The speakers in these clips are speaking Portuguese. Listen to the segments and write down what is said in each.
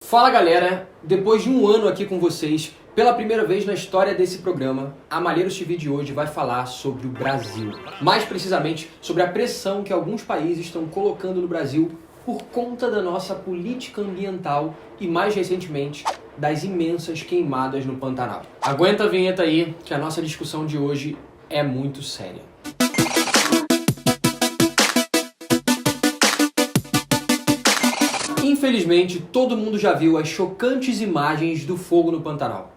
Fala galera, depois de um ano aqui com vocês, pela primeira vez na história desse programa, a Malheiros TV de hoje vai falar sobre o Brasil. Mais precisamente, sobre a pressão que alguns países estão colocando no Brasil por conta da nossa política ambiental e, mais recentemente, das imensas queimadas no Pantanal. Aguenta a vinheta aí, que a nossa discussão de hoje é muito séria. Infelizmente, todo mundo já viu as chocantes imagens do fogo no Pantanal.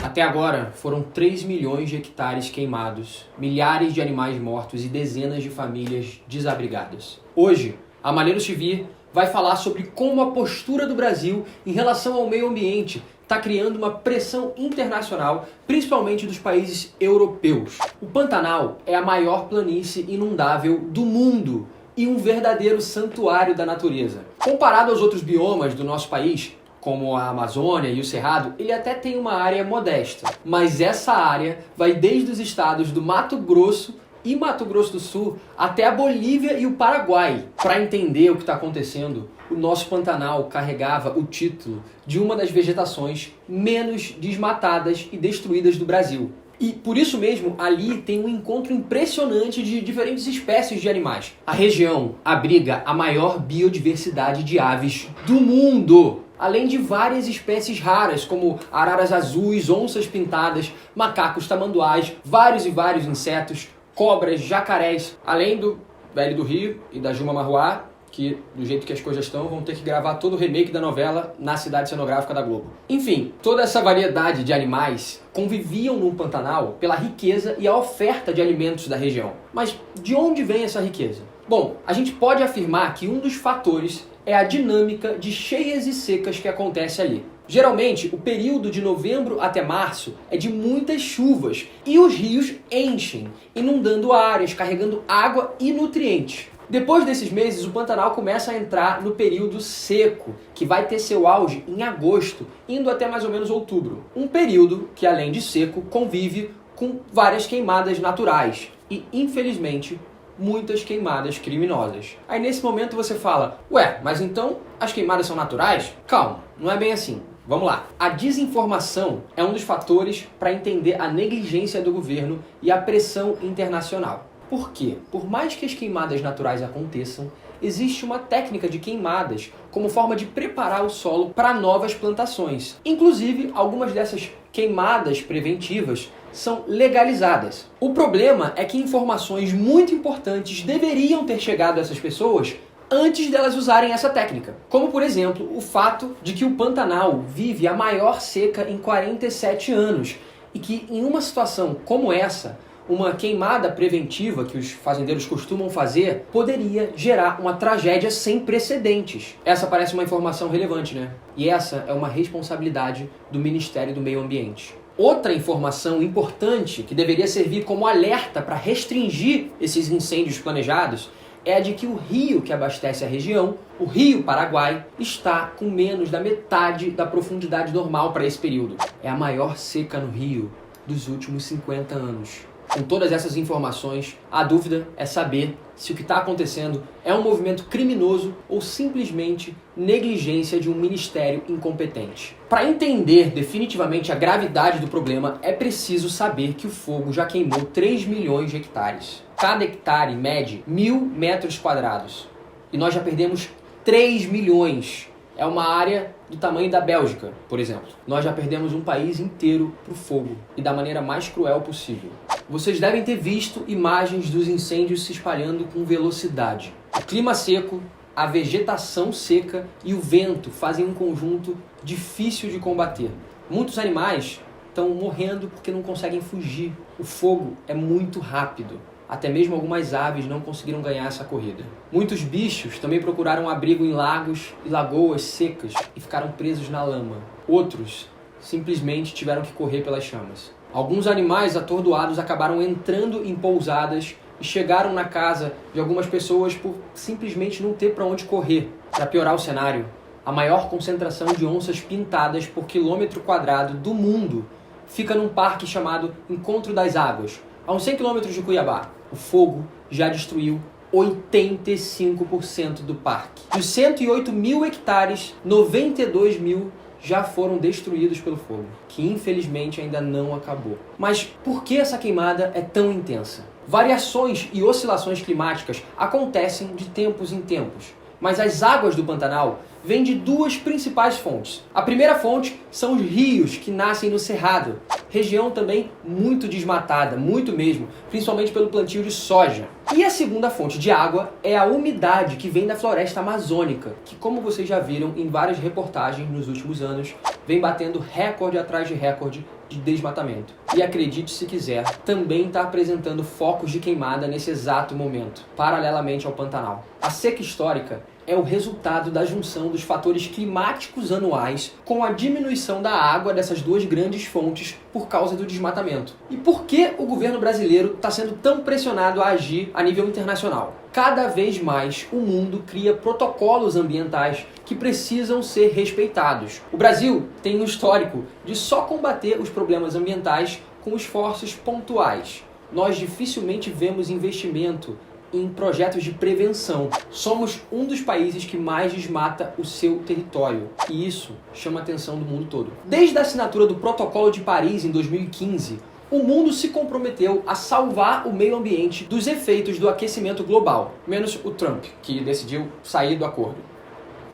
Até agora, foram 3 milhões de hectares queimados, milhares de animais mortos e dezenas de famílias desabrigadas. Hoje, a Malheiros TV vai falar sobre como a postura do Brasil em relação ao meio ambiente está criando uma pressão internacional, principalmente dos países europeus. O Pantanal é a maior planície inundável do mundo e um verdadeiro santuário da natureza. Comparado aos outros biomas do nosso país, como a Amazônia e o Cerrado, ele até tem uma área modesta, mas essa área vai desde os estados do Mato Grosso e Mato Grosso do Sul até a Bolívia e o Paraguai. Para entender o que está acontecendo, o nosso Pantanal carregava o título de uma das vegetações menos desmatadas e destruídas do Brasil. E por isso mesmo, ali tem um encontro impressionante de diferentes espécies de animais. A região abriga a maior biodiversidade de aves do mundo, além de várias espécies raras, como araras azuis, onças pintadas, macacos tamanduás, vários insetos, cobras, jacarés, além do Velho do Rio e da Juma Marruá, que, do jeito que as coisas estão, vão ter que gravar todo o remake da novela na cidade cenográfica da Globo. Enfim, toda essa variedade de animais conviviam no Pantanal pela riqueza e a oferta de alimentos da região. Mas de onde vem essa riqueza? Bom, a gente pode afirmar que um dos fatores é a dinâmica de cheias e secas que acontece ali. Geralmente, o período de novembro até março é de muitas chuvas e os rios enchem, inundando áreas, carregando água e nutrientes. Depois desses meses, o Pantanal começa a entrar no período seco, que vai ter seu auge em agosto, indo até mais ou menos outubro. Um período que, além de seco, convive com várias queimadas naturais e, infelizmente, muitas queimadas criminosas. Aí nesse momento você fala, ué, mas então as queimadas são naturais? Calma, não é bem assim. Vamos lá. A desinformação é um dos fatores para entender a negligência do governo e a pressão internacional. Por quê? Por mais que as queimadas naturais aconteçam, existe uma técnica de queimadas como forma de preparar o solo para novas plantações. Inclusive, algumas dessas queimadas preventivas são legalizadas. O problema é que informações muito importantes deveriam ter chegado a essas pessoas antes delas usarem essa técnica. Como, por exemplo, o fato de que o Pantanal vive a maior seca em 47 anos e que, em uma situação como essa, uma queimada preventiva que os fazendeiros costumam fazer poderia gerar uma tragédia sem precedentes. Essa parece uma informação relevante, né? E essa é uma responsabilidade do Ministério do Meio Ambiente. Outra informação importante que deveria servir como alerta para restringir esses incêndios planejados é a de que o rio que abastece a região, o Rio Paraguai, está com menos da metade da profundidade normal para esse período. É a maior seca no rio dos últimos 50 anos. Com todas essas informações, a dúvida é saber se o que está acontecendo é um movimento criminoso ou simplesmente negligência de um ministério incompetente. Para entender definitivamente a gravidade do problema, é preciso saber que o fogo já queimou 3 milhões de hectares. Cada hectare mede 1.000 metros quadrados. E nós já perdemos 3 milhões. É uma área do tamanho da Bélgica, por exemplo. Nós já perdemos um país inteiro para o fogo e da maneira mais cruel possível. Vocês devem ter visto imagens dos incêndios se espalhando com velocidade. O clima seco, a vegetação seca e o vento fazem um conjunto difícil de combater. Muitos animais estão morrendo porque não conseguem fugir. O fogo é muito rápido. Até mesmo algumas aves não conseguiram ganhar essa corrida. Muitos bichos também procuraram abrigo em lagos e lagoas secas e ficaram presos na lama. Outros simplesmente tiveram que correr pelas chamas. Alguns animais atordoados acabaram entrando em pousadas e chegaram na casa de algumas pessoas por simplesmente não ter para onde correr. Para piorar o cenário, a maior concentração de onças pintadas por quilômetro quadrado do mundo fica num parque chamado Encontro das Águas, a uns 100 km de Cuiabá. O fogo já destruiu 85% do parque. Dos 108 mil hectares, 92 mil já foram destruídos pelo fogo, que infelizmente ainda não acabou. Mas por que essa queimada é tão intensa? Variações e oscilações climáticas acontecem de tempos em tempos, mas as águas do Pantanal vêm de duas principais fontes. A primeira fonte são os rios que nascem no Cerrado, região também muito desmatada, muito mesmo, principalmente pelo plantio de soja. E a segunda fonte de água é a umidade que vem da floresta amazônica, que, como vocês já viram em várias reportagens nos últimos anos, vem batendo recorde atrás de recorde de desmatamento. E acredite se quiser, também está apresentando focos de queimada nesse exato momento, paralelamente ao Pantanal. A seca histórica é o resultado da junção dos fatores climáticos anuais com a diminuição da água dessas duas grandes fontes por causa do desmatamento. E por que o governo brasileiro está sendo tão pressionado a agir a nível internacional? Cada vez mais o mundo cria protocolos ambientais que precisam ser respeitados. O Brasil tem um histórico de só combater os problemas ambientais com esforços pontuais. Nós dificilmente vemos investimento em projetos de prevenção. Somos um dos países que mais desmata o seu território. E isso chama a atenção do mundo todo. Desde a assinatura do Protocolo de Paris em 2015, o mundo se comprometeu a salvar o meio ambiente dos efeitos do aquecimento global, menos o Trump, que decidiu sair do acordo.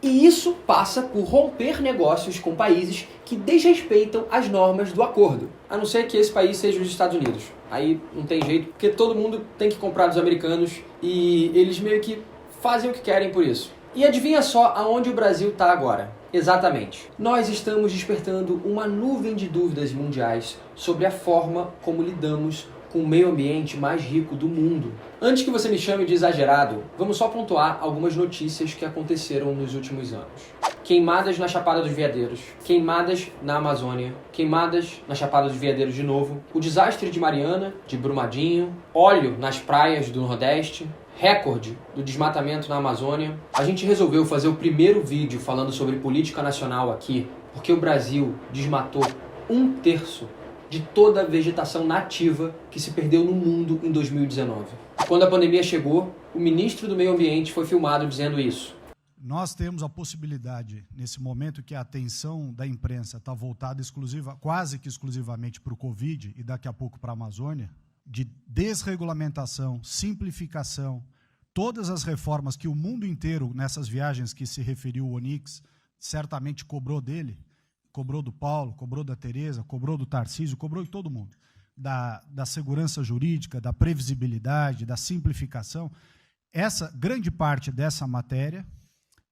E isso passa por romper negócios com países que desrespeitam as normas do acordo, a não ser que esse país seja os Estados Unidos. Aí não tem jeito, porque todo mundo tem que comprar dos americanos e eles meio que fazem o que querem por isso. E adivinha só aonde o Brasil está agora? Exatamente. Nós estamos despertando uma nuvem de dúvidas mundiais sobre a forma como lidamos com o meio ambiente mais rico do mundo. Antes que você me chame de exagerado, vamos só pontuar algumas notícias que aconteceram nos últimos anos. Queimadas na Chapada dos Veadeiros, queimadas na Amazônia, queimadas na Chapada dos Veadeiros de novo, o desastre de Mariana, de Brumadinho, óleo nas praias do Nordeste, recorde do desmatamento na Amazônia. A gente resolveu fazer o primeiro vídeo falando sobre política nacional aqui, porque o Brasil desmatou 1/3 de toda a vegetação nativa que se perdeu no mundo em 2019. Quando a pandemia chegou, o ministro do Meio Ambiente foi filmado dizendo isso. Nós temos a possibilidade, nesse momento que a atenção da imprensa está voltada quase que exclusivamente para o Covid e daqui a pouco para a Amazônia, de desregulamentação, simplificação, todas as reformas que o mundo inteiro, nessas viagens que se referiu o Onyx, certamente cobrou dele, cobrou do Paulo, cobrou da Tereza, cobrou do Tarcísio, cobrou de todo mundo, da segurança jurídica, da previsibilidade, da simplificação. Essa grande parte dessa matéria,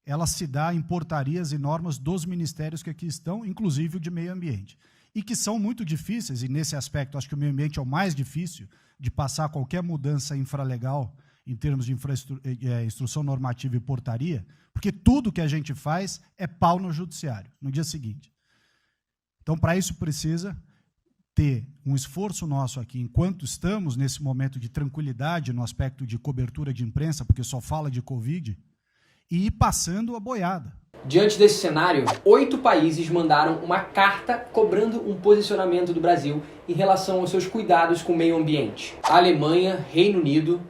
ela se dá em portarias e normas dos ministérios que aqui estão, inclusive o de meio ambiente, e que são muito difíceis, e nesse aspecto acho que o meio ambiente é o mais difícil de passar qualquer mudança infralegal em termos de instrução normativa e portaria, porque tudo que a gente faz é pau no judiciário, no dia seguinte. Então, para isso precisa ter um esforço nosso aqui, enquanto estamos nesse momento de tranquilidade no aspecto de cobertura de imprensa, porque só fala de Covid, e ir passando a boiada. Diante desse cenário, 8 países mandaram uma carta cobrando um posicionamento do Brasil em relação aos seus cuidados com o meio ambiente. A Alemanha, Reino Unido,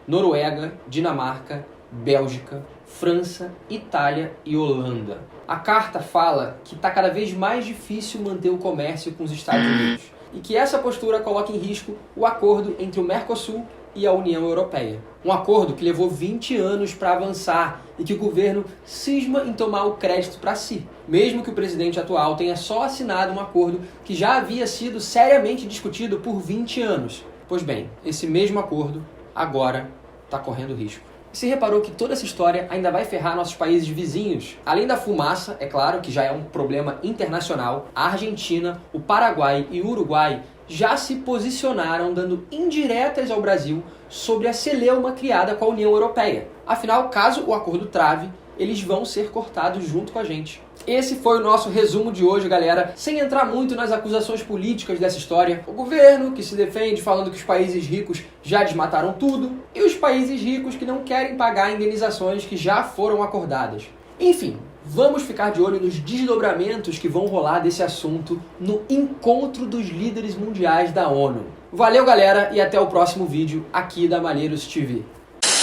Noruega, Dinamarca, Bélgica, França, Itália e Holanda. A carta fala que está cada vez mais difícil manter o comércio com os Estados Unidos e que essa postura coloca em risco o acordo entre o Mercosul e a União Europeia. Um acordo que levou 20 anos para avançar e que o governo cisma em tomar o crédito para si, mesmo que o presidente atual tenha só assinado um acordo que já havia sido seriamente discutido por 20 anos. Pois bem, esse mesmo acordo agora está correndo risco. Você reparou que toda essa história ainda vai ferrar nossos países vizinhos? Além da fumaça, é claro, que já é um problema internacional, a Argentina, o Paraguai e o Uruguai já se posicionaram dando indiretas ao Brasil sobre a celeuma criada com a União Europeia. Afinal, caso o acordo trave, eles vão ser cortados junto com a gente. Esse foi o nosso resumo de hoje, galera. Sem entrar muito nas acusações políticas dessa história, o governo que se defende falando que os países ricos já desmataram tudo e os países ricos que não querem pagar indenizações que já foram acordadas. Enfim, vamos ficar de olho nos desdobramentos que vão rolar desse assunto no encontro dos líderes mundiais da ONU. Valeu, galera, e até o próximo vídeo aqui da Malheiros TV.